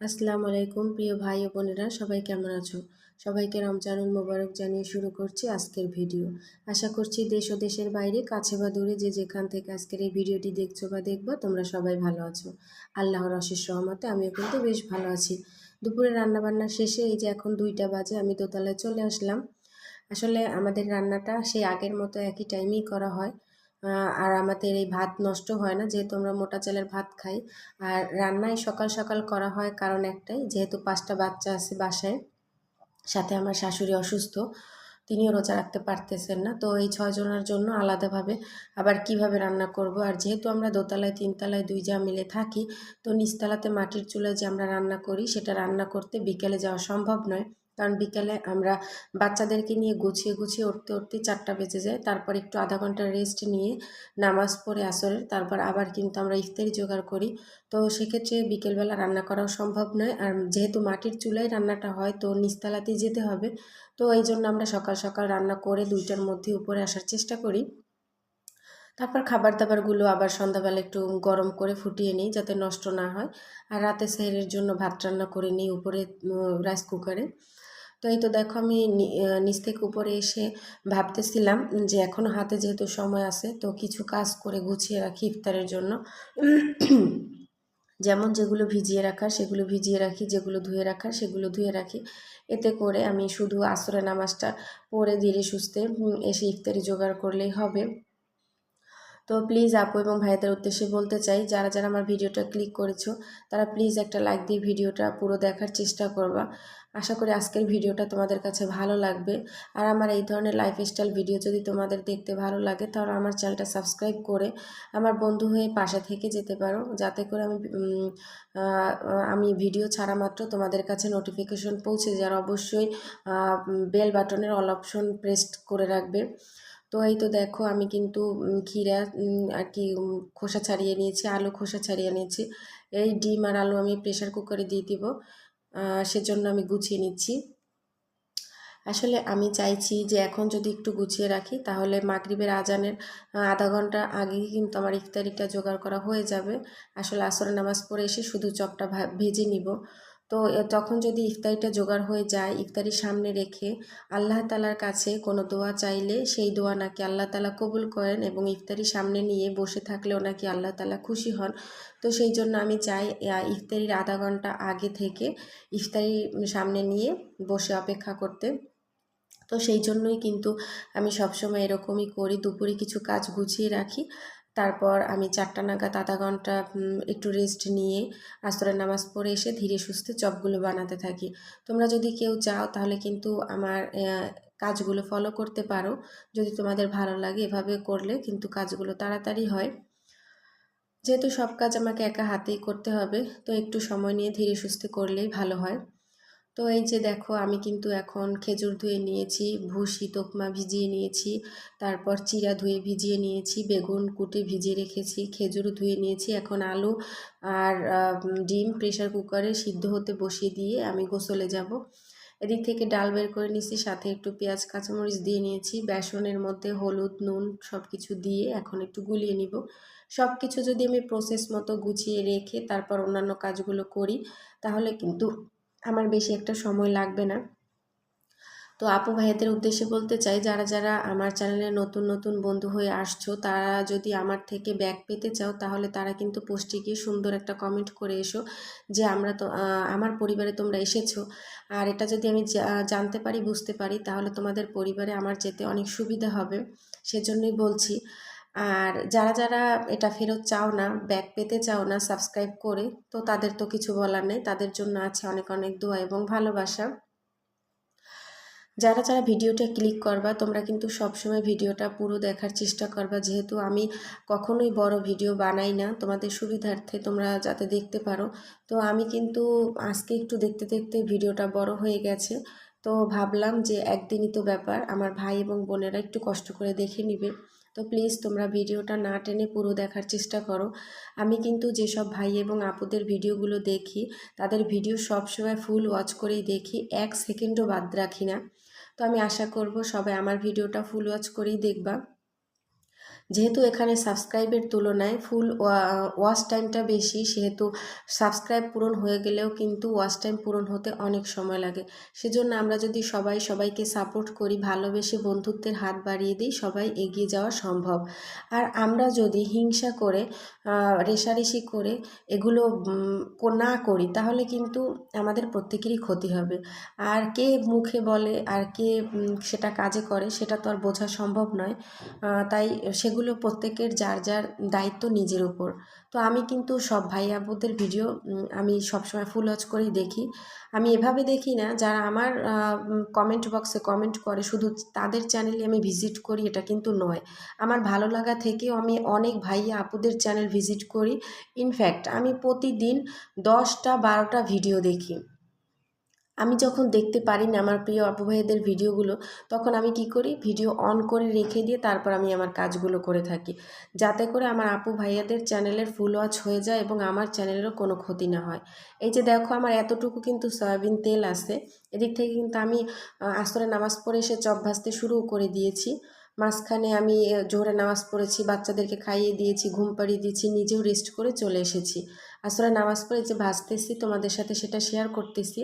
আসসালামু আলাইকুম প্রিয় ভাই ও বোনেরা, সবাই কেমন আছো? সবাইকে রমজানুল মোবারক জানিয়ে শুরু করছি আজকের ভিডিও। আশা করছি দেশ ও দেশের বাইরে, কাছে বা দূরে যে যেখান থেকে আজকের এই ভিডিওটি দেখছো বা দেখবা, তোমরা সবাই ভালো আছো। আল্লাহর অশেষ রহমতে আমিও কিন্তু বেশ ভালো আছি। দুপুরে রান্নাবান্না শেষে এই যে এখন 2টা বাজে, আমি দোতলায় চলে আসলাম। আসলে আমাদের রান্নাটা সেই আগের মতো একই টাইমেই করা হয়। আর আমাদের এই ভাত নষ্ট হয় না, যেহেতু আমরা মোটা চালের ভাত খাই। আর রান্নায় সকাল সকাল করা হয় কারণ একটাই, যেহেতু 5টা বাচ্চা আছে বাসায়, সাথে আমার শাশুড়ি অসুস্থ, তিনিও রোজা রাখতে পারতেছেন না। তো এই 6 জনের জন্য আলাদাভাবে আবার কিভাবে রান্না করব। আর যেহেতু আমরা দোতলায় 3তলায় 2 যা মিলে থাকি, তো নিচতলাতে মাটির চুলায় যে আমরা রান্না করি, সেটা রান্না করতে বিকেলে যাওয়া সম্ভব নয়। কারণ বিকেলে আমরা বাচ্চাদেরকে নিয়ে গুছিয়ে গুছিয়ে উঠতে উঠতে 4টা বেজে যায়। তারপর একটু আধা ঘন্টা রেস্ট নিয়ে নামাজ পড়ে আসরের, তারপর আবার কিন্তু আমরা ইফতারি জোগাড় করি। তো সেক্ষেত্রে বিকেলবেলা রান্না করাও সম্ভব নয়। আর যেহেতু মাটির চুলায় রান্নাটা হয়, তো নিচতলাতেই যেতে হবে। তো এই জন্য আমরা সকাল সকাল রান্না করে 2টার মধ্যে উপরে আসার চেষ্টা করি। তারপর খাবার দাবারগুলো আবার সন্ধ্যাবেলা একটু গরম করে ফুটিয়ে নিই, যাতে নষ্ট না হয়। আর রাতে সেহরির জন্য ভাত রান্না করে নিই উপরে রাইস কুকারে। তো এই তো দেখো, আমি নিচ থেকে উপরে এসে ভাবতেছিলাম যে এখনও হাতে যেহেতু সময় আছে, তো কিছু কাজ করে গুছিয়ে রাখি ইফতারের জন্য। যেমন যেগুলো ভিজিয়ে রাখার সেগুলো ভিজিয়ে রাখি, যেগুলো ধুয়ে রাখার সেগুলো ধুয়ে রাখি। এতে করে আমি শুধু আসরের নামাজটা পড়ে ধীরে সুস্থে এসে ইফতারি জোগাড় করলেই হবে। তো প্লিজ আপু এবং ভাইদের উদ্দেশ্যে বলতে চাই, যারা যারা আমার ভিডিওটা ক্লিক করেছো, তারা প্লিজ একটা লাইক দিয়ে ভিডিওটা পুরো দেখার চেষ্টা করবা। আশা করি আজকের ভিডিওটা তোমাদের কাছে ভালো লাগবে। আর আমার এই ধরনের লাইফস্টাইল ভিডিও যদি তোমাদের দেখতে ভালো লাগে, তাহলে আমার চ্যানেলটা সাবস্ক্রাইব করে আমার বন্ধু হয়ে পাশে থেকে যেতে পারো, যাতে করে আমি ভিডিও ছাড়া মাত্র তোমাদের কাছে নোটিফিকেশন পৌঁছে যায়। আর অবশ্যই বেল বাটনের অল অপশন প্রেস করে রাখবে। তো এই তো দেখো, আমি কিন্তু ক্ষীরা আর কি খোসা ছাড়িয়ে নিয়েছি, আলু খোসা ছাড়িয়ে নিয়েছি। এই ডিম আর আলু আমি প্রেশার কুকারে দিয়ে দিব, সেজন্য আমি গুছিয়ে নিচ্ছি। আসলে আমি চাইছি যে এখন যদি একটু গুছিয়ে রাখি, তাহলে মাগরিবের আজানের আধা ঘন্টা আগেই কিন্তু আমার ইফতারিটা জোগাড় করা হয়ে যাবে। আসলে আসরের নামাজ পড়ে এসে শুধু চপটা ভেজে নিব। তো তখন যদি ইফতারিটা জোগাড় হয়ে যায়, ইফতারির সামনে রেখে আল্লাহ তালার কাছে কোনো দোয়া চাইলে সেই দোয়া নাকি আল্লাহ তালা কবুল করেন, এবং ইফতারির সামনে নিয়ে বসে থাকলেও নাকি আল্লাহ তালা খুশি হন। তো সেই জন্য আমি চাই ইফতারির আধা ঘন্টা আগে থেকে ইফতারি সামনে নিয়ে বসে অপেক্ষা করতে। তো সেই জন্যই কিন্তু আমি সবসময় এরকমই করি, দুপুরে কিছু কাজ গুছিয়ে রাখি। তারপর আমি 4টা নাগাদ আধা ঘন্টা একটু রেস্ট নিয়ে আসরের নামাজ পড়ে এসে ধীরে সুস্থে চপগুলো বানাতে থাকি। তোমরা যদি কেউ চাও, তাহলে কিন্তু আমার কাজগুলো ফলো করতে পারো। যদি তোমাদের ভালো লাগে, এভাবে করলে কিন্তু কাজগুলো তাড়াতাড়ি হয়। যেহেতু সব কাজ আমাকে একা হাতেই করতে হবে, তো একটু সময় নিয়ে ধীরে সুস্থে করলেই ভালো হয়। তো এই যে দেখো, আমি কিন্তু এখন খেজুর ধুয়ে নিয়েছি, ভুসি তোকমা ভিজিয়ে নিয়েছি, তারপর চিড়া ধুয়ে ভিজিয়ে নিয়েছি, বেগুন কুটে ভিজিয়ে রেখেছি, খেজুরও ধুয়ে নিয়েছি। এখন আলু আর ডিম প্রেশার কুকারে সিদ্ধ হতে বসিয়ে দিয়ে আমি গোসলে যাব। এদিক থেকে ডাল বের করে নিয়েছি, সাথে একটু পেঁয়াজ কাঁচামরিচ দিয়ে নিয়েছি, বেসনের মধ্যে হলুদ নুন সব কিছু দিয়ে এখন একটু গুলিয়ে নিব। সব কিছু যদি আমি প্রসেস মতো গুছিয়ে রেখে তারপর অন্যান্য কাজগুলো করি, তাহলে কিন্তু আমার বেশি একটা সময় লাগবে না। তো আপু ভাইয়াদের উদ্দেশ্যে বলতে চাই, যারা যারা আমার চ্যানেলে নতুন নতুন বন্ধু হয়ে আসছো, তারা যদি আমার থেকে ব্যাক পেতে চাও, তাহলে তারা কিন্তু পোস্টে গিয়ে সুন্দর একটা কমেন্ট করে এসো যে আমরা তো আমার পরিবারে তোমরা এসেছো। আর এটা যদি আমি জানতে পারি, বুঝতে পারি, তাহলে তোমাদের পরিবারে আমার যেতে অনেক সুবিধা হবে, সেজন্যই বলছি। আর যারা যারা এটা ফেরত চাও না, ব্যাক পেতে চাও না সাবস্ক্রাইব করে, তো তাদের তো কিছু বলার নেই, তাদের জন্য আছে অনেক অনেক দোয়া এবং ভালোবাসা। যারা যারা ভিডিওটা ক্লিক করবা, তোমরা কিন্তু সবসময় ভিডিওটা পুরো দেখার চেষ্টা করবা, যেহেতু আমি কখনোই বড় ভিডিও বানাই না, তোমাদের সুবিধার্থে তোমরা যাতে দেখতে পারো। তো আমি কিন্তু আজকে একটু দেখতে দেখতে ভিডিওটা বড় হয়ে গেছে। তো ভাবলাম যে একদিনই তো ব্যাপার, আমার ভাই এবং বোনেরা একটু কষ্ট করে দেখে নিবে। তো প্লিজ তোমরা ভিডিওটা না টেনে পুরো দেখার চেষ্টা করো। আমি কিন্তু যেসব ভাই এবং আপুদের ভিডিওগুলো দেখি, তাদের ভিডিও সবসময় ফুল ওয়াচ করেই দেখি, 1 সেকেন্ডও বাদ রাখি না। তো আমি আশা করব সবাই আমার ভিডিওটা ফুল ওয়াচ করেই দেখবা। যেহেতু এখানে সাবস্ক্রাইবের তুলনায় ফুল ওয়াচ টাইমটা বেশি, সেহেতু সাবস্ক্রাইব পূরণ হয়ে গেলেও কিন্তু ওয়াচ টাইম পূরণ হতে অনেক সময় লাগে। সেজন্য আমরা যদি সবাই সবাইকে সাপোর্ট করি, ভালোবেসে বন্ধুত্বের হাত বাড়িয়ে দিই, সবাই এগিয়ে যাওয়া সম্ভব। আর আমরা যদি হিংসা করে রেষারেষি করে এগুলো না করি, তাহলে কিন্তু আমাদের প্রত্যেকেরই ক্ষতি হবে। আর কে মুখে বলে আর কে সেটা কাজে করে সেটা তো আর বোঝা সম্ভব নয়। তাই সেগুলো প্রত্যেকের যার যার দায়িত্ব নিজের উপর। তো আমি কিন্তু সব ভাই আপুদের ভিডিও আমি সবসময় ফুল ওয়াচ করেই দেখি। আমি এভাবে দেখি না যারা আমার কমেন্ট বক্সে কমেন্ট করে শুধু তাদের চ্যানেলে আমি ভিজিট করি, এটা কিন্তু নয়। আমার ভালো লাগা থেকেও আমি অনেক ভাইয়া আপুদের চ্যানেল ভিজিট করি। ইনফ্যাক্ট আমি প্রতিদিন 10টা 12টা ভিডিও দেখি। আমি যখন দেখতে পারি না আমার প্রিয় আপু ভাইয়াদের ভিডিওগুলো, তখন আমি কি করি, ভিডিও অন করে রেখে দিয়ে তারপর আমি আমার কাজগুলো করে থাকি, যাতে করে আমার আপু ভাইয়াদের চ্যানেলের ফুল ওয়াচ হয়ে যায় এবং আমার চ্যানেলেরও কোনো ক্ষতি না হয়। এই যে দেখো আমার এতটুকু কিন্তু সয়াবিন তেল আছে, এদিক থেকে কিন্তু আমি আসরে নামাজ পড়ে এসে চপ ভাজতে শুরু করে দিয়েছি। মাঝখানে আমি জোহরে নামাজ পড়েছি, বাচ্চাদেরকে খাইয়ে দিয়েছি, ঘুম পাড়িয়ে দিয়েছি, নিজেও রেস্ট করে চলে এসেছি। আসরে নামাজ পড়ে যে ভাজতেছি তোমাদের সাথে সেটা শেয়ার করতেছি।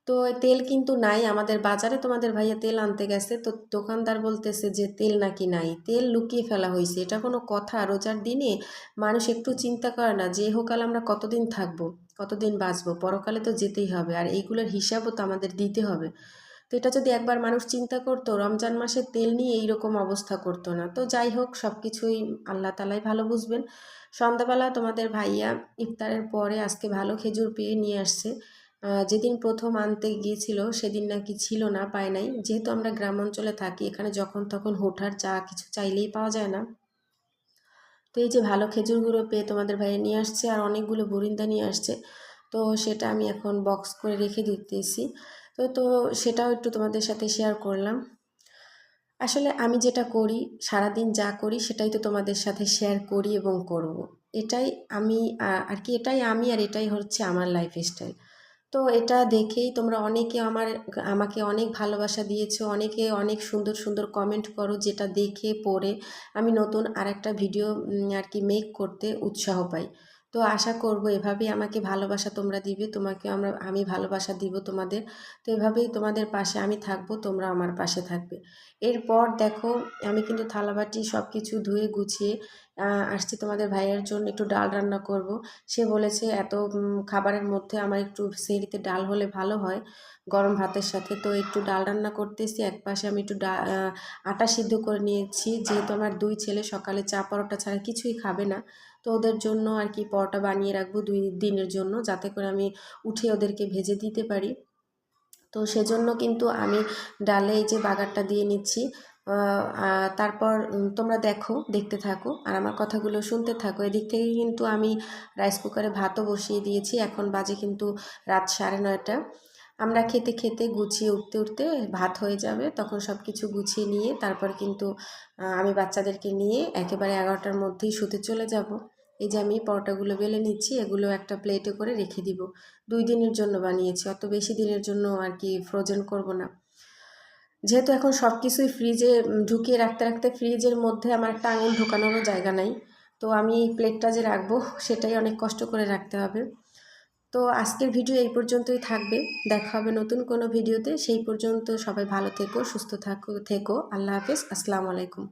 তো তেল কিন্তু নাই আমাদের বাজারে, তোমাদের ভাইয়া তেল আনতে গেছে, তো দোকানদার বলতেছে যে তেল নাকি নাই, তেল লুকিয়ে ফেলা হয়েছে। এটা কোনো কথা? রোজার দিনে মানুষ একটু চিন্তা করে না যে এহকাল আমরা কতদিন থাকবো, কতদিন বাঁচবো, পরকালে তো যেতেই হবে, আর এইগুলোর হিসাবও তো আমাদের দিতে হবে। তো এটা যদি একবার মানুষ চিন্তা করতো, রমজান মাসে তেল নিয়ে এইরকম অবস্থা করতো না। তো যাই হোক, সব কিছুই আল্লাহ তালাই ভালো বুঝবেন। সন্ধ্যাবেলা তোমাদের ভাইয়া ইফতারের পরে আজকে ভালো খেজুর পেয়ে নিয়ে আসছে। যেদিন প্রথম আনতে গিয়েছিল সেদিন নাকি ছিল না, পায় নাই। যেহেতু আমরা গ্রাম অঞ্চলে থাকি, এখানে যখন তখন হুটহাট যা কিছু চাইলেই পাওয়া যায় না। তো এই যে ভালো খেজুরগুলো পেয়ে তোমাদের ভাইয়া নিয়ে আসছে, আর অনেকগুলো বুরিন্দা নিয়ে আসছে। তো সেটা আমি এখন বক্স করে রেখে দিতেছি। তো তো সেটাও একটু তোমাদের সাথে শেয়ার করলাম। আসলে আমি যেটা করি, সারাদিন যা করি সেটাই তো তোমাদের সাথে শেয়ার করি এবং করব। এটাই আমি আর কি, এটাই আমি, আর এটাই হচ্ছে আমার লাইফস্টাইল। তো এটা দেখেই তোমরা অনেকে আমাকে অনেক ভালোবাসা দিয়েছো, অনেকে অনেক সুন্দর সুন্দর কমেন্ট করো, যেটা দেখে পড়ে আমি নতুন আরেকটা ভিডিও আর কি মেক করতে উৎসাহ পাই। তো আশা করব এভাবেই আমাকে ভালোবাসা তোমরা দিবে, তোমাকে আমি ভালোবাসা দিব তোমাদের। তো এভাবেই তোমাদের পাশে আমি থাকবো, তোমরা আমার পাশে থাকবে। এরপর দেখো আমি কিন্তু থালাবাটি সব কিছু ধুয়ে গুছিয়ে আসছি তোমাদের ভাইয়ের জন্য একটু ডাল রান্না করব। সে বলেছে এত খাবারের মধ্যে আমার একটু সেহরিতে ডাল হলে ভালো হয় গরম ভাতের সাথে। তো একটু ডাল রান্না করতেছি, একপাশে আমি একটু আটা সিদ্ধ করে নিয়েছি, যেহেতু আমার 2 ছেলে সকালে চা পরোটা ছাড়া কিছুই খাবে না। তো ওদের জন্য আর কি পরোটা বানিয়ে রাখবো 2 দিনের জন্য, যাতে করে আমি উঠে ওদেরকে ভেজে দিতে পারি। তো সেজন্য কিন্তু আমি ডালে এই যে বাগারটা দিয়ে নিচ্ছি। তারপর তোমরা দেখতে থাকো আর আমার কথাগুলো শুনতে থাকো। এদিক থেকে কিন্তু আমি রাইস কুকারে ভাতও বসিয়ে দিয়েছি, এখন বাজে কিন্তু রাত 9:30। আমরা খেতে খেতে গুছিয়ে উঠতে উঠতে ভাত হয়ে যাবে, তখন সব কিছু গুছিয়ে নিয়ে তারপর কিন্তু আমি বাচ্চাদেরকে নিয়ে একেবারে 11টার মধ্যেই শুতে চলে যাব। এই যে আমি পরোটাগুলো বেলে নিচ্ছি, এগুলো একটা প্লেটে করে রেখে দিব। 2 দিনের জন্য বানিয়েছি, অত বেশি দিনের জন্য আর কি ফ্রোজেন করব না। যেহেতু এখন সব কিছুই ফ্রিজে ঢুকিয়ে রাখতে রাখতে ফ্রিজের মধ্যে আমার একটা আঙুল ঢোকানোরও জায়গা নাই। তো আমি এই প্লেটটা যে রাখবো সেটাই অনেক কষ্ট করে রাখতে হবে। তো আজকের ভিডিও এই পর্যন্তই থাকবে, দেখা হবে নতুন কোনো ভিডিওতে। সেই পর্যন্ত সবাই ভালো থেকো, সুস্থ থেকো। আল্লাহ হাফেজ, আসসালামু আলাইকুম।